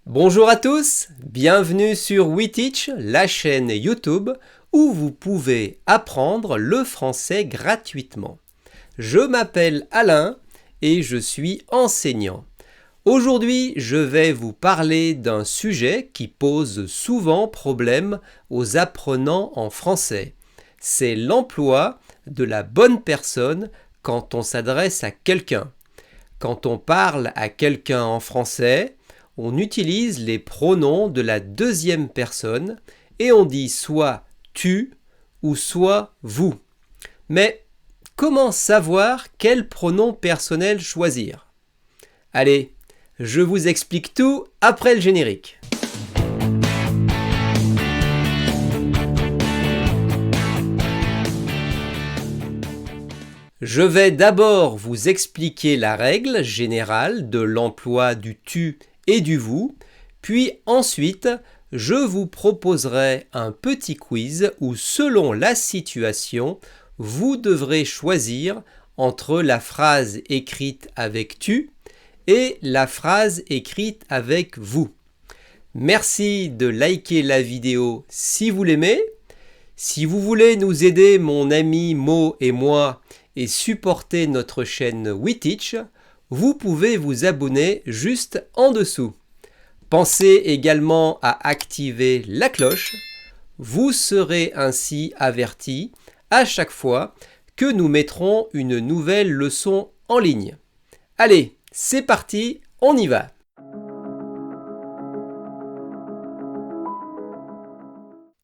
Bonjour à tous, bienvenue sur WeTeach, la chaîne YouTube où vous pouvez apprendre le français gratuitement. Je m'appelle Alain et je suis enseignant. Aujourd'hui, je vais vous parler d'un sujet qui pose souvent problème aux apprenants en français. C'est l'emploi de la bonne personne quand on s'adresse à quelqu'un. Quand on parle à quelqu'un en français, on utilise les pronoms de la deuxième personne et on dit soit tu ou soit vous. Mais comment savoir quel pronom personnel choisir? Allez, je vous explique tout après le générique. Je vais d'abord vous expliquer la règle générale de l'emploi du tu et du vous, puis ensuite je vous proposerai un petit quiz où selon la situation, vous devrez choisir entre la phrase écrite avec tu et la phrase écrite avec vous. Merci de liker la vidéo si vous l'aimez. Si vous voulez nous aider, mon ami Mo et moi, et supporter notre chaîne WeTeach, vous pouvez vous abonner juste en dessous. Pensez également à activer la cloche. Vous serez ainsi averti à chaque fois que nous mettrons une nouvelle leçon en ligne. Allez, c'est parti, on y va!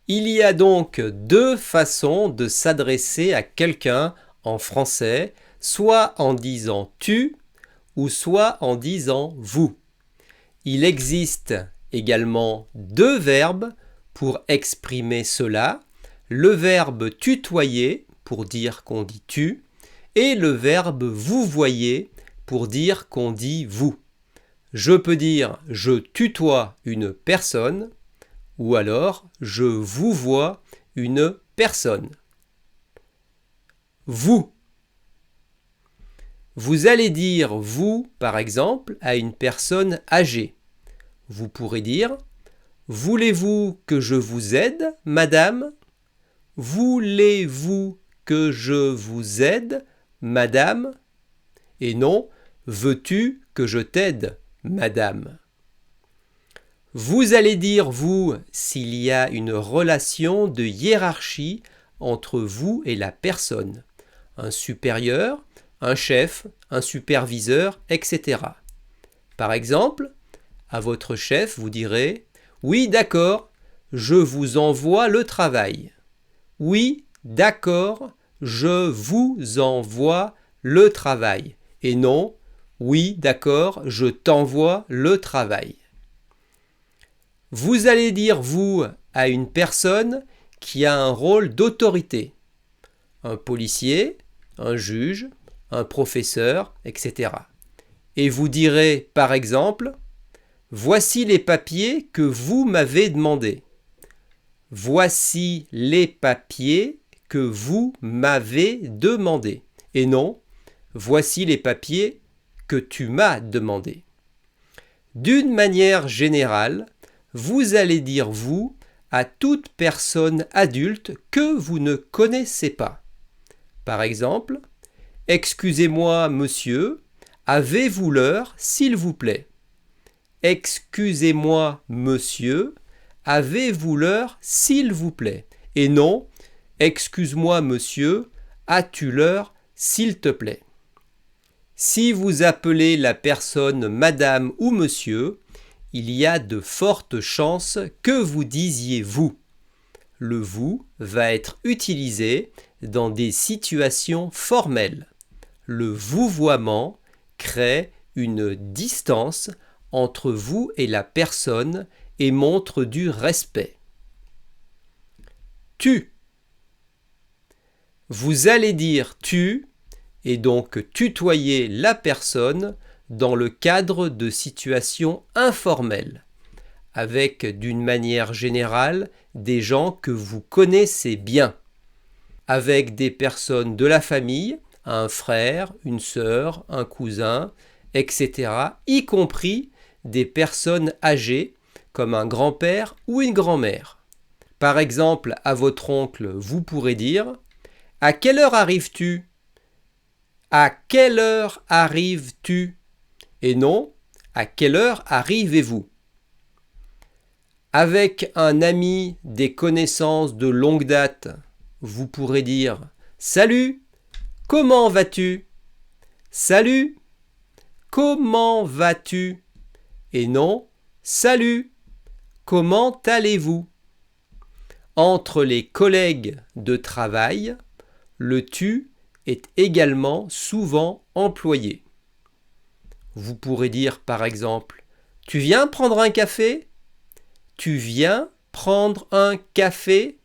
Il y a donc deux façons de s'adresser à quelqu'un en français, soit en disant tu ou soit en disant vous. Il existe également deux verbes pour exprimer cela, le verbe tutoyer pour dire qu'on dit tu et le verbe vouvoyer pour dire qu'on dit vous. Je peux dire je tutoie une personne ou alors je vouvoie une personne. Vous. Vous allez dire vous, par exemple, à une personne âgée. Vous pourrez dire « Voulez-vous que je vous aide, madame ?» Voulez-vous que je vous aide, madame? Et non « Veux-tu que je t'aide, madame ?» Vous allez dire vous s'il y a une relation de hiérarchie entre vous et la personne. Un supérieur, un chef, un superviseur, etc. Par exemple, à votre chef, vous direz « Oui, d'accord, je vous envoie le travail. » Oui, d'accord, je vous envoie le travail. Et non « Oui, d'accord, je t'envoie le travail. » Vous allez dire « vous » à une personne qui a un rôle d'autorité. Un policier, un juge, un professeur, etc. Et vous direz par exemple « Voici les papiers que vous m'avez demandés. » Voici les papiers que vous m'avez demandés. Et non « Voici les papiers que tu m'as demandés. » D'une manière générale, vous allez dire « vous » à toute personne adulte que vous ne connaissez pas. Par exemple, « Excusez-moi, monsieur, avez-vous l'heure, s'il vous plaît ?» Excusez-moi, monsieur, avez-vous l'heure, s'il vous plaît? Et non, excuse-moi, monsieur, as-tu l'heure, s'il te plaît? Si vous appelez la personne madame ou monsieur, il y a de fortes chances que vous disiez vous. Le vous va être utilisé dans des situations formelles. Le vouvoiement crée une distance entre vous et la personne et montre du respect. Tu. Vous allez dire tu et donc tutoyer la personne dans le cadre de situations informelles, avec d'une manière générale des gens que vous connaissez bien, avec des personnes de la famille, un frère, une sœur, un cousin, etc., y compris des personnes âgées, comme un grand-père ou une grand-mère. Par exemple, à votre oncle, vous pourrez dire « À quelle heure arrives-tu » ? À quelle heure arrives-tu ? Et non « À quelle heure arrivez-vous » ? Avec un ami, des connaissances de longue date, vous pourrez dire « Salut, comment vas-tu » ? Salut, comment vas-tu ? Et non « Salut, comment allez-vous » ? Entre les collègues de travail, le tu est également souvent employé. Vous pourrez dire par exemple « Tu viens prendre un café ?» Tu viens prendre un café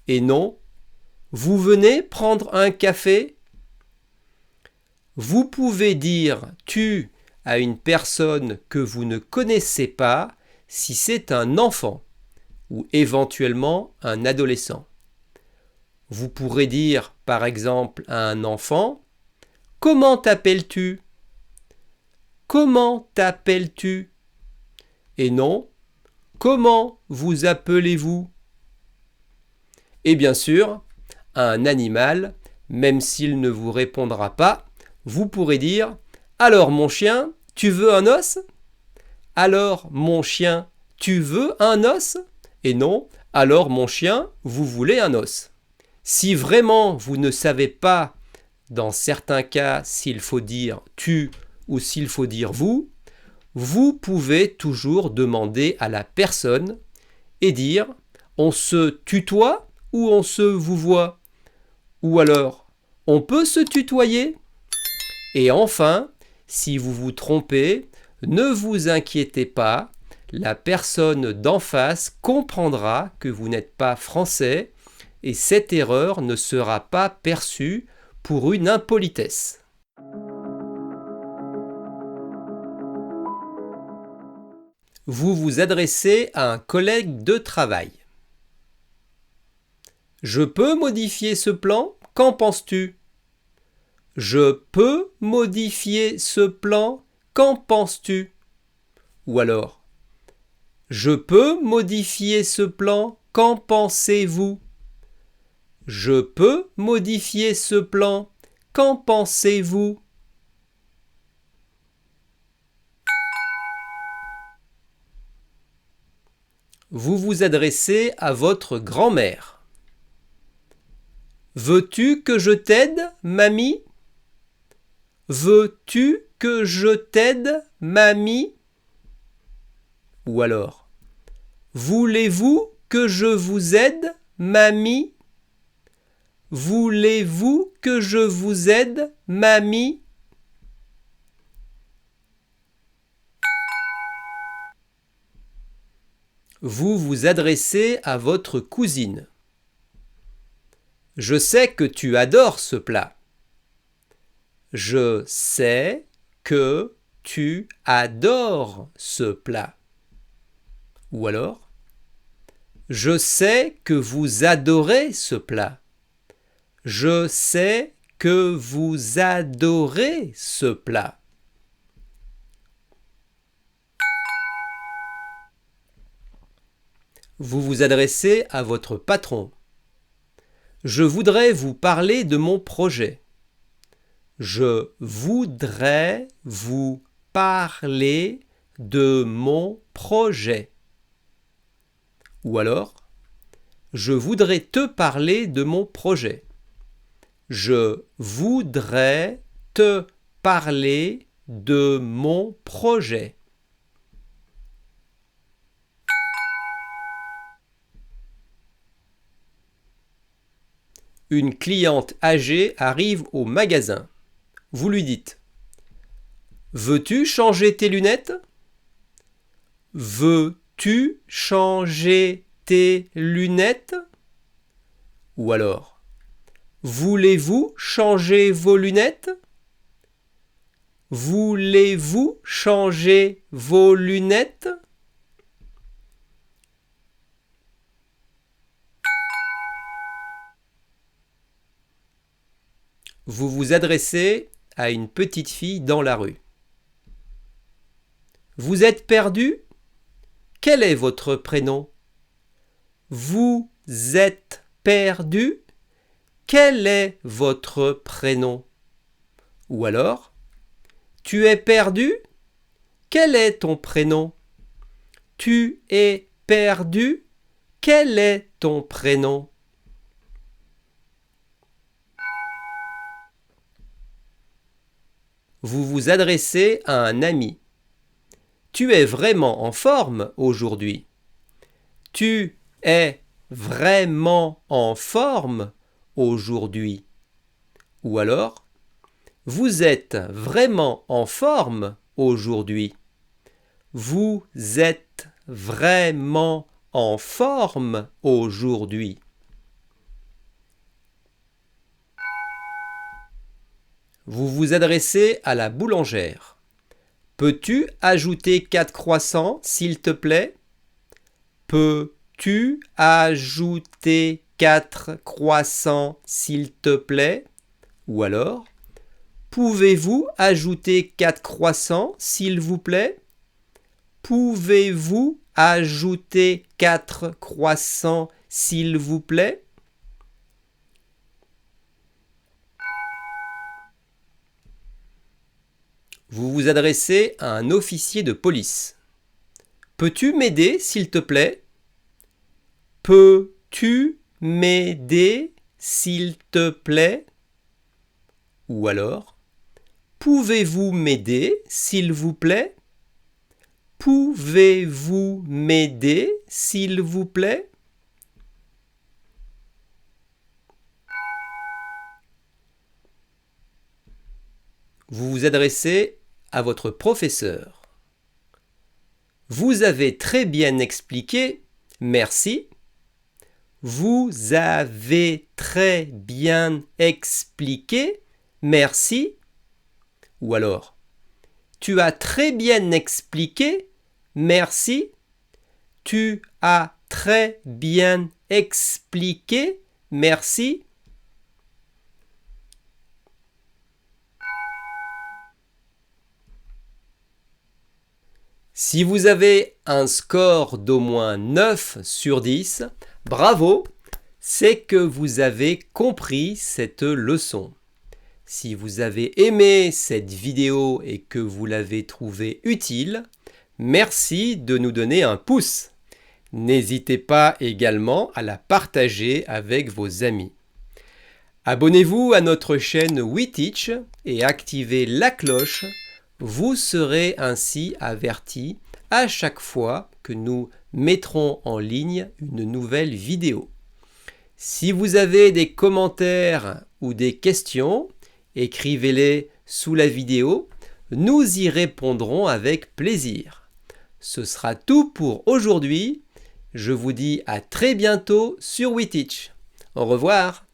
et non « Vous venez prendre un café ?» Vous pouvez dire « tu » à une personne que vous ne connaissez pas si c'est un enfant ou éventuellement un adolescent. Vous pourrez dire par exemple à un enfant « Comment t'appelles-tu » ? Comment t'appelles-tu ? Et non « Comment vous appelez-vous » ? Et bien sûr, à un animal, même s'il ne vous répondra pas, vous pourrez dire « Alors mon chien, tu veux un os ?» Alors mon chien, tu veux un os ? Et non « Alors mon chien, vous voulez un os ?» Si vraiment vous ne savez pas, dans certains cas, s'il faut dire « tu » ou s'il faut dire « vous », vous pouvez toujours demander à la personne et dire « on se tutoie ou on se vouvoie ?» Ou alors « on peut se tutoyer ?» Et enfin, si vous vous trompez, ne vous inquiétez pas, la personne d'en face comprendra que vous n'êtes pas français et cette erreur ne sera pas perçue pour une impolitesse. Vous vous adressez à un collègue de travail. Je peux modifier ce plan ? Qu'en penses-tu ? Je peux modifier ce plan ? Qu'en penses-tu ? Ou alors, je peux modifier ce plan ? Qu'en pensez-vous ? Je peux modifier ce plan ? Qu'en pensez-vous ? Vous vous adressez à votre grand-mère. Veux-tu que je t'aide, mamie ? Veux-tu que je t'aide, mamie ? Ou alors, voulez-vous que je vous aide, mamie ? Voulez-vous que je vous aide, mamie ? Vous vous adressez à votre cousine. Je sais que tu adores ce plat. Je sais que tu adores ce plat. Ou alors, je sais que vous adorez ce plat. Je sais que vous adorez ce plat. Vous vous adressez à votre patron. Je voudrais vous parler de mon projet. Je voudrais vous parler de mon projet. Ou alors, je voudrais te parler de mon projet. Je voudrais te parler de mon projet. Une cliente âgée arrive au magasin. Vous lui dites « Veux-tu changer tes lunettes ? Veux-tu changer tes lunettes ? Ou alors « Voulez-vous changer vos lunettes ? Voulez-vous changer vos lunettes ? » Vous vous adressez à une petite fille dans la rue. Vous êtes perdu? Quel est votre prénom? Vous êtes perdu? Quel est votre prénom? Ou alors, tu es perdu? Quel est ton prénom? Tu es perdu? Quel est ton prénom? Vous vous adressez à un ami. Tu es vraiment en forme aujourd'hui. Tu es vraiment en forme aujourd'hui. Ou alors, vous êtes vraiment en forme aujourd'hui. Vous êtes vraiment en forme aujourd'hui. Vous vous adressez à la boulangère. Peux-tu ajouter 4 croissants, s'il te plaît? Peux-tu ajouter 4 croissants, s'il te plaît? Ou alors, pouvez-vous ajouter 4 croissants, s'il vous plaît? Pouvez-vous ajouter 4 croissants, s'il vous plaît? Vous vous adressez à un officier de police. Peux-tu m'aider, s'il te plaît? Peux-tu m'aider, s'il te plaît? Ou alors, pouvez-vous m'aider, s'il vous plaît? Pouvez-vous m'aider, s'il vous plaît? Vous vous adressez à votre professeur. Vous avez très bien expliqué, merci. Vous avez très bien expliqué, merci. Ou alors, tu as très bien expliqué, merci. Tu as très bien expliqué, merci. Si vous avez un score d'au moins 9 sur 10, bravo, c'est que vous avez compris cette leçon. Si vous avez aimé cette vidéo et que vous l'avez trouvée utile, merci de nous donner un pouce. N'hésitez pas également à la partager avec vos amis. Abonnez-vous à notre chaîne WeTeach et activez la cloche. Vous serez ainsi averti à chaque fois que nous mettrons en ligne une nouvelle vidéo. Si vous avez des commentaires ou des questions, écrivez-les sous la vidéo. Nous y répondrons avec plaisir. Ce sera tout pour aujourd'hui. Je vous dis à très bientôt sur WeTeach. Au revoir.